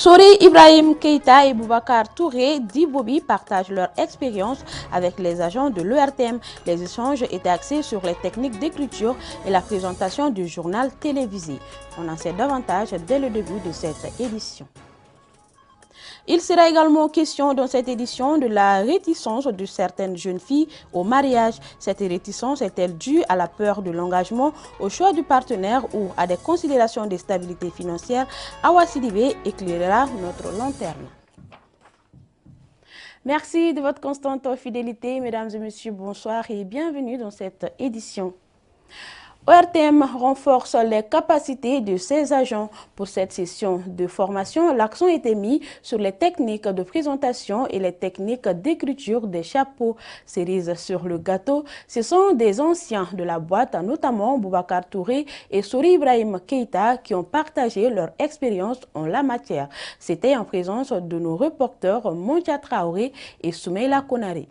Sori Ibrahim Keïta et Boubacar Touré d'Ibobi partagent leur expérience avec les agents de l'ERTM. Les échanges étaient axés sur les techniques d'écriture et la présentation du journal télévisé. On en sait davantage dès le début de cette édition. Il sera également question dans cette édition de la réticence de certaines jeunes filles au mariage. Cette réticence est-elle due à la peur de l'engagement, au choix du partenaire ou à des considérations de stabilité financière? Awa Sidibé éclairera notre lanterne. Merci de votre constante fidélité, mesdames et messieurs, bonsoir et bienvenue dans cette édition. ORTM renforce les capacités de ses agents. Pour cette session de formation, l'accent était mis sur les techniques de présentation et les techniques d'écriture des chapeaux. Cerise sur le gâteau, ce sont des anciens de la boîte, notamment Boubacar Touré et Sori Ibrahim Keïta, qui ont partagé leur expérience en la matière. C'était en présence de nos reporters Monja Traoré et Soumeila Konaré.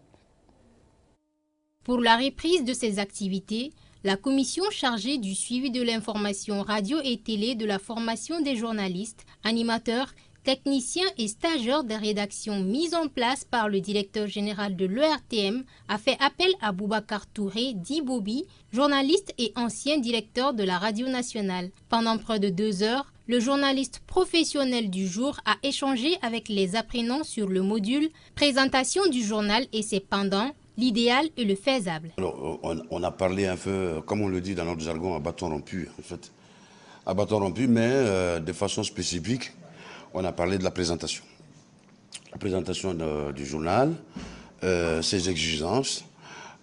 Pour la reprise de ces activités, la commission chargée du suivi de l'information radio et télé de la formation des journalistes, animateurs, techniciens et stagiaires des rédactions mises en place par le directeur général de l'ERTM a fait appel à Boubacar Touré d'Ibobi, journaliste et ancien directeur de la radio nationale. Pendant près de 2 heures, le journaliste professionnel du jour a échangé avec les apprenants sur le module « Présentation du journal et ses pendants », l'idéal et le faisable. Alors, on a parlé un peu, comme on le dit dans notre jargon, à bâton rompu, en fait. À bâton rompu, mais de façon spécifique, on a parlé de la présentation. La présentation du journal, ses exigences,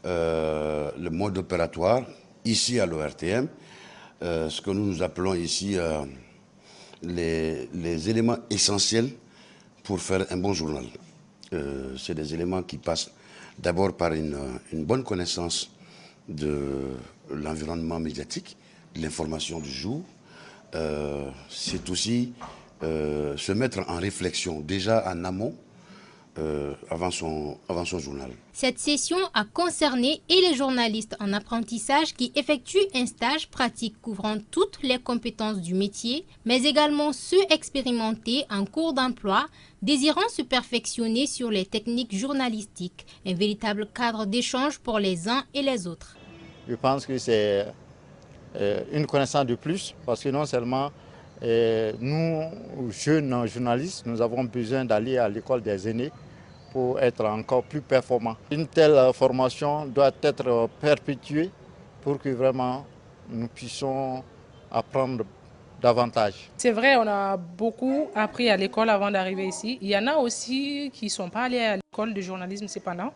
le mode opératoire, ici à l'ORTM, ce que nous appelons ici les éléments essentiels pour faire un bon journal. C'est des éléments qui passent d'abord par une bonne connaissance de l'environnement médiatique, de l'information du jour. C'est aussi se mettre en réflexion déjà en amont avant son journal. Cette session a concerné et les journalistes en apprentissage qui effectuent un stage pratique couvrant toutes les compétences du métier, mais également ceux expérimentés en cours d'emploi, désirant se perfectionner sur les techniques journalistiques, un véritable cadre d'échange pour les uns et les autres. Je pense que c'est une connaissance de plus, parce que non seulement nous, jeunes journalistes, nous avons besoin d'aller à l'école des aînés pour être encore plus performants. Une telle formation doit être perpétuée pour que vraiment nous puissions apprendre davantage. C'est vrai, on a beaucoup appris à l'école avant d'arriver ici. Il y en a aussi qui ne sont pas allés à l'école de journalisme cependant.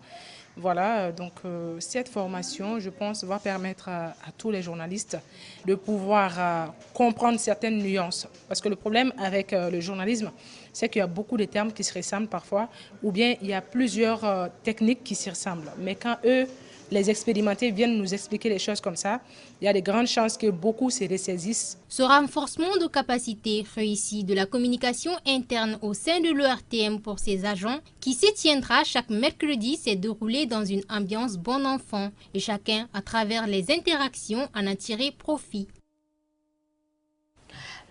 Voilà, donc cette formation, je pense, va permettre à tous les journalistes de pouvoir comprendre certaines nuances. Parce que le problème avec le journalisme, c'est qu'il y a beaucoup de termes qui se ressemblent parfois, ou bien il y a plusieurs techniques qui se ressemblent. Mais quand eux, les expérimentés, viennent nous expliquer les choses comme ça, il y a de grandes chances que beaucoup se ressaisissent. Ce renforcement de capacité réussi de la communication interne au sein de l'ERTM pour ses agents, qui se tiendra chaque mercredi, s'est déroulé dans une ambiance bon enfant et chacun, à travers les interactions, en a tiré profit.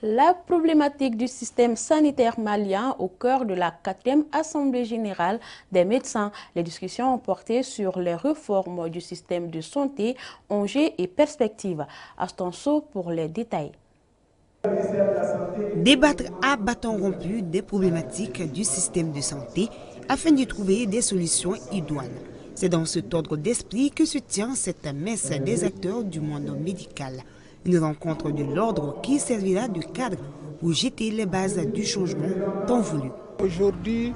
La problématique du système sanitaire malien au cœur de la 4e Assemblée générale des médecins. Les discussions ont porté sur les réformes du système de santé, enjeux et perspectives. Astanso pour les détails. Débattre à bâton rompu des problématiques du système de santé afin de trouver des solutions idoines. C'est dans cet ordre d'esprit que se tient cette messe des acteurs du monde médical. Une rencontre de l'ordre qui servira de cadre pour jeter les bases du changement tant voulu. Aujourd'hui,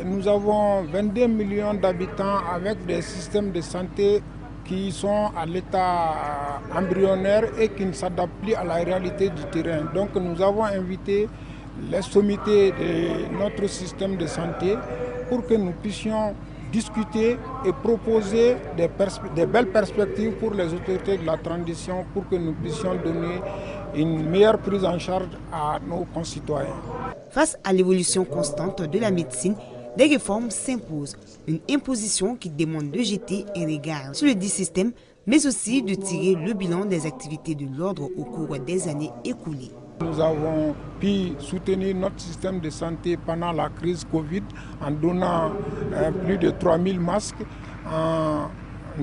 nous avons 22 millions d'habitants avec des systèmes de santé qui sont à l'état embryonnaire et qui ne s'adaptent plus à la réalité du terrain. Donc nous avons invité les sommités de notre système de santé pour que nous puissions discuter et proposer des belles perspectives pour les autorités de la transition pour que nous puissions donner une meilleure prise en charge à nos concitoyens. Face à l'évolution constante de la médecine, des réformes s'imposent. Une imposition qui demande de jeter un regard sur le dit système, mais aussi de tirer le bilan des activités de l'ordre au cours des années écoulées. Nous avons pu soutenir notre système de santé pendant la crise Covid en donnant plus de 3000 masques, en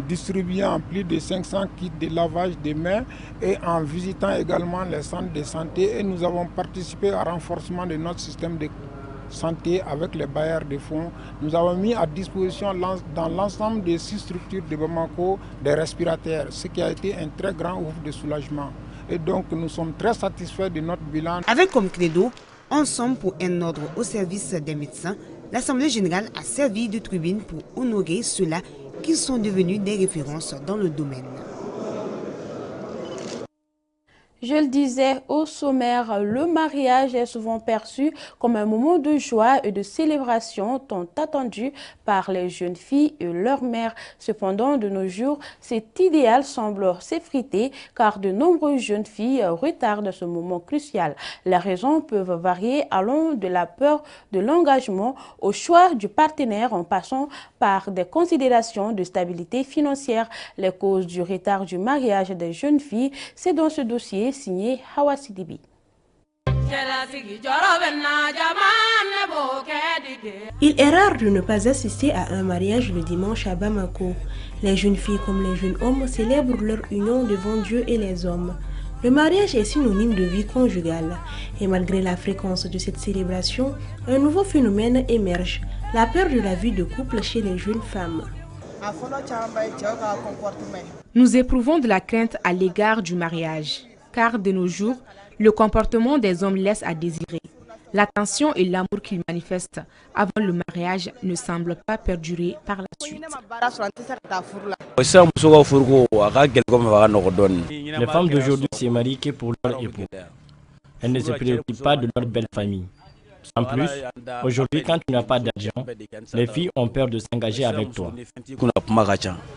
distribuant plus de 500 kits de lavage des mains et en visitant également les centres de santé. Et nous avons participé au renforcement de notre système de santé avec les bailleurs de fonds. Nous avons mis à disposition dans l'ensemble des 6 structures de Bamako des respirateurs, ce qui a été un très grand ouf de soulagement. Et donc nous sommes très satisfaits de notre bilan. Avec comme credo, ensemble pour un ordre au service des médecins, l'Assemblée générale a servi de tribune pour honorer ceux-là qui sont devenus des références dans le domaine. Je le disais au sommaire, le mariage est souvent perçu comme un moment de joie et de célébration tant attendu par les jeunes filles et leurs mères. Cependant, de nos jours, cet idéal semble s'effriter car de nombreuses jeunes filles retardent ce moment crucial. Les raisons peuvent varier allant de la peur de l'engagement au choix du partenaire en passant par des considérations de stabilité financière. Les causes du retard du mariage des jeunes filles, c'est dans ce dossier signé Hawa Sidibi. Il est rare de ne pas assister à un mariage le dimanche à Bamako. Les jeunes filles comme les jeunes hommes célèbrent leur union devant Dieu et les hommes. Le mariage est synonyme de vie conjugale. Et malgré la fréquence de cette célébration, un nouveau phénomène émerge, la peur de la vie de couple chez les jeunes femmes. Nous éprouvons de la crainte à l'égard du mariage, car de nos jours, le comportement des hommes laisse à désirer. L'attention et l'amour qu'ils manifestent avant le mariage ne semblent pas perdurer par la suite. Les femmes d'aujourd'hui se marient que pour leur époux. Elles ne se préoccupent pas de leur belle famille. En plus, aujourd'hui, quand tu n'as pas d'argent, les filles ont peur de s'engager avec toi.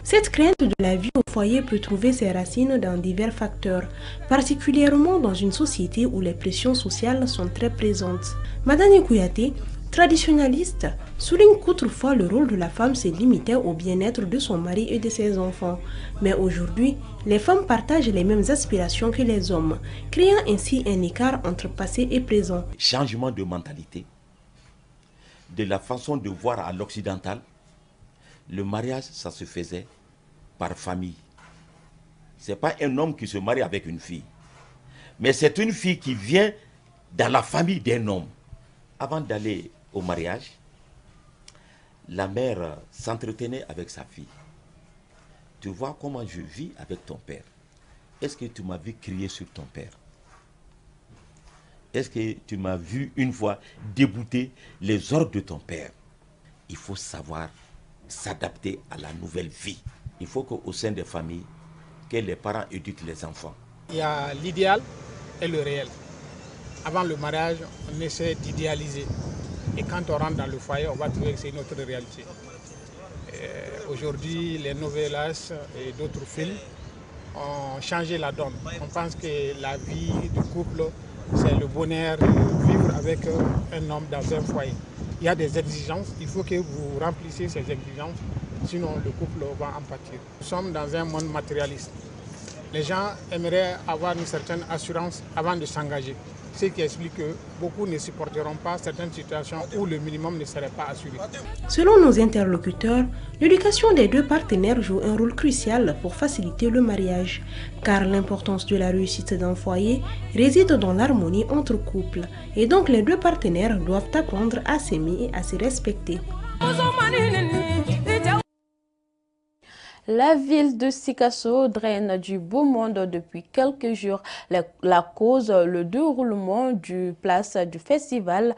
Cette crainte de la vie au foyer peut trouver ses racines dans divers facteurs, particulièrement dans une société où les pressions sociales sont très présentes. Madame Kouyaté, traditionnaliste, souligne qu'autrefois le rôle de la femme se limitait au bien-être de son mari et de ses enfants. Mais aujourd'hui, les femmes partagent les mêmes aspirations que les hommes, créant ainsi un écart entre passé et présent. Changement de mentalité, de la façon de voir à l'occidental, le mariage, ça se faisait par famille. Ce n'est pas un homme qui se marie avec une fille, mais c'est une fille qui vient dans la famille d'un homme. Avant d'aller au mariage, la mère s'entretenait avec sa fille. Tu vois comment je vis avec ton père. Est-ce que tu m'as vu crier sur ton père? Est-ce que tu m'as vu une fois débouter les ordres de ton père? Il faut savoir s'adapter à la nouvelle vie. Il faut qu'au sein des familles, que les parents éduquent les enfants. Il y a l'idéal et le réel. Avant le mariage, on essaie d'idéaliser. Et quand on rentre dans le foyer, on va trouver que c'est une autre réalité. Aujourd'hui, les novellas et d'autres films ont changé la donne. On pense que la vie du couple, c'est le bonheur de vivre avec un homme dans un foyer. Il y a des exigences, il faut que vous remplissiez ces exigences, sinon le couple va en pâtir. Nous sommes dans un monde matérialiste. Les gens aimeraient avoir une certaine assurance avant de s'engager. Ce qui explique que beaucoup ne supporteront pas certaines situations où le minimum ne serait pas assuré. Selon nos interlocuteurs, l'éducation des deux partenaires joue un rôle crucial pour faciliter le mariage, car l'importance de la réussite d'un foyer réside dans l'harmonie entre couples, et donc les deux partenaires doivent apprendre à s'aimer et à se respecter. La ville de Sikasso draine du beau monde depuis quelques jours. La cause, le déroulement du place du festival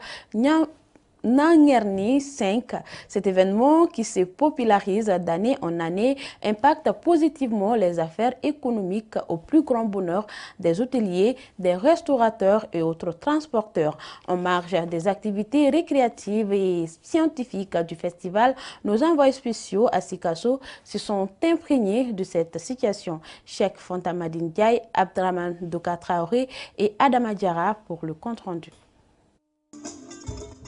Nangerni 5. Cet événement qui se popularise d'année en année impacte positivement les affaires économiques au plus grand bonheur des hôteliers, des restaurateurs et autres transporteurs. En marge des activités récréatives et scientifiques du festival, nos envoyés spéciaux à Sikasso se sont imprégnés de cette situation. Cheikh Fantamadine Diaye, Abdraman Douka Traoré et Adama Diarra pour le compte-rendu.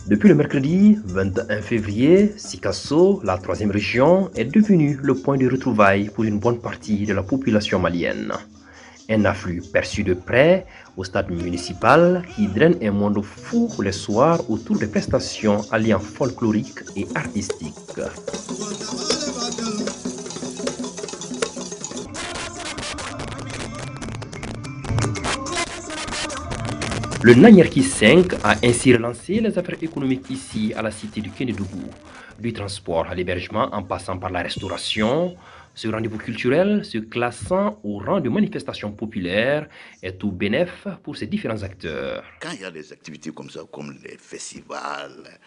Depuis le mercredi 21 février, Sikasso, la 3e région, est devenue le point de retrouvailles pour une bonne partie de la population malienne. Un afflux perçu de près au stade municipal qui draine un monde fou les soirs autour des prestations alliant folkloriques et artistiques. Le Nanyerki 5 a ainsi relancé les affaires économiques ici à la cité du Kénédougou. Du transport à l'hébergement en passant par la restauration, ce rendez-vous culturel se classant au rang de manifestation populaire est tout bénéf pour ces différents acteurs. Quand il y a des activités comme ça, comme les festivals,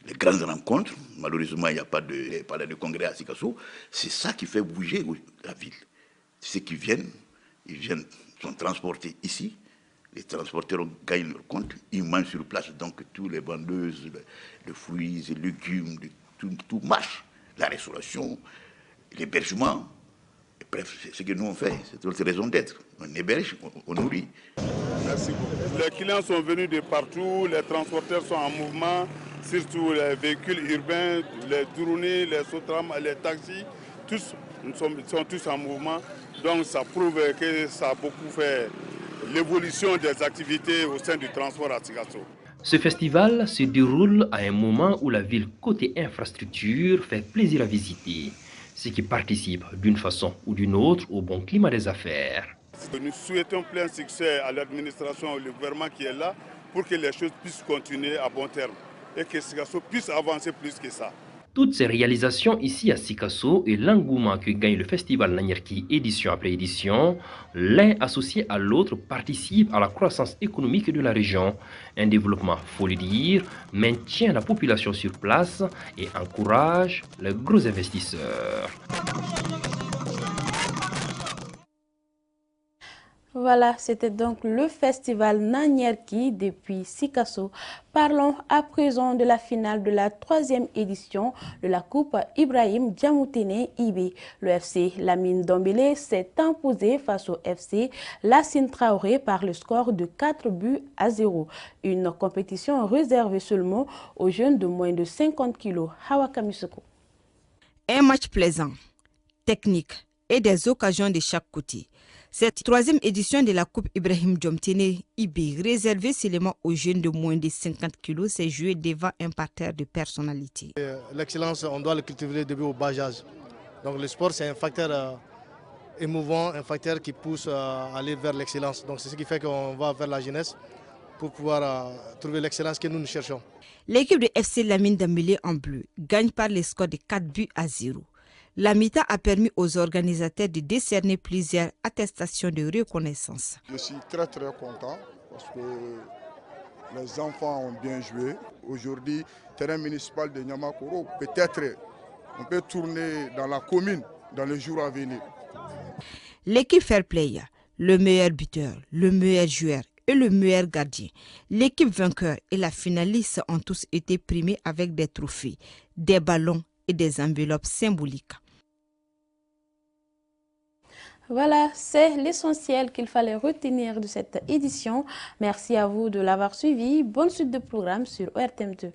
les grandes rencontres, malheureusement il n'y a pas de congrès à Sikasso, c'est ça qui fait bouger la ville. Ceux qui viennent, sont transportés ici. Les transporteurs gagnent leur compte, ils mangent sur place, donc tous les vendeuses de fruits et légumes, tout marche. La restauration, l'hébergement, bref, c'est ce que nous on fait, c'est notre raison d'être. On héberge, on nourrit. Merci beaucoup. Les clients sont venus de partout, les transporteurs sont en mouvement, surtout les véhicules urbains, les tournées, les sotrams, les taxis, tous sont tous en mouvement. Donc ça prouve que ça a beaucoup fait l'évolution des activités au sein du transport à Sikasso. Ce festival se déroule à un moment où la ville côté infrastructure fait plaisir à visiter, ce qui participe d'une façon ou d'une autre au bon climat des affaires. Nous souhaitons plein succès à l'administration et au gouvernement qui est là pour que les choses puissent continuer à bon terme et que Sikasso puisse avancer plus que ça. Toutes ces réalisations ici à Sikasso et l'engouement que gagne le festival Nanyerki édition après édition, l'un associé à l'autre participe à la croissance économique de la région. Un développement, faut le dire, maintient la population sur place et encourage les gros investisseurs. Voilà, c'était donc le festival Nanyerki depuis Sikasso. Parlons à présent de la finale de la 3e édition de la Coupe Ibrahim Djamoutene IB. Le FC Lamine Dombélé s'est imposé face au FC Lassine Traoré par le score de 4-0. Une compétition réservée seulement aux jeunes de moins de 50 kg. Hawa Kamisoko. Un match plaisant, technique et des occasions de chaque côté. Cette 3e édition de la Coupe Ibrahim Djamoutene IB, réservée seulement aux jeunes de moins de 50 kg, s'est jouée devant un parterre de personnalités. L'excellence, on doit le cultiver depuis au bas âge. Donc le sport, c'est un facteur émouvant, un facteur qui pousse à aller vers l'excellence. Donc c'est ce qui fait qu'on va vers la jeunesse pour pouvoir trouver l'excellence que nous cherchons. L'équipe de FC Lamine Dombélé en bleu gagne par le score de 4-0. La mi-temps a permis aux organisateurs de décerner plusieurs attestations de reconnaissance. Je suis très content parce que les enfants ont bien joué. Aujourd'hui, terrain municipal de Niamakoro, peut-être on peut tourner dans la commune dans les jours à venir. L'équipe Fair Play, le meilleur buteur, le meilleur joueur et le meilleur gardien. L'équipe vainqueur et la finaliste ont tous été primés avec des trophées, des ballons et des enveloppes symboliques. Voilà, c'est l'essentiel qu'il fallait retenir de cette édition. Merci à vous de l'avoir suivi. Bonne suite de programme sur ORTM2.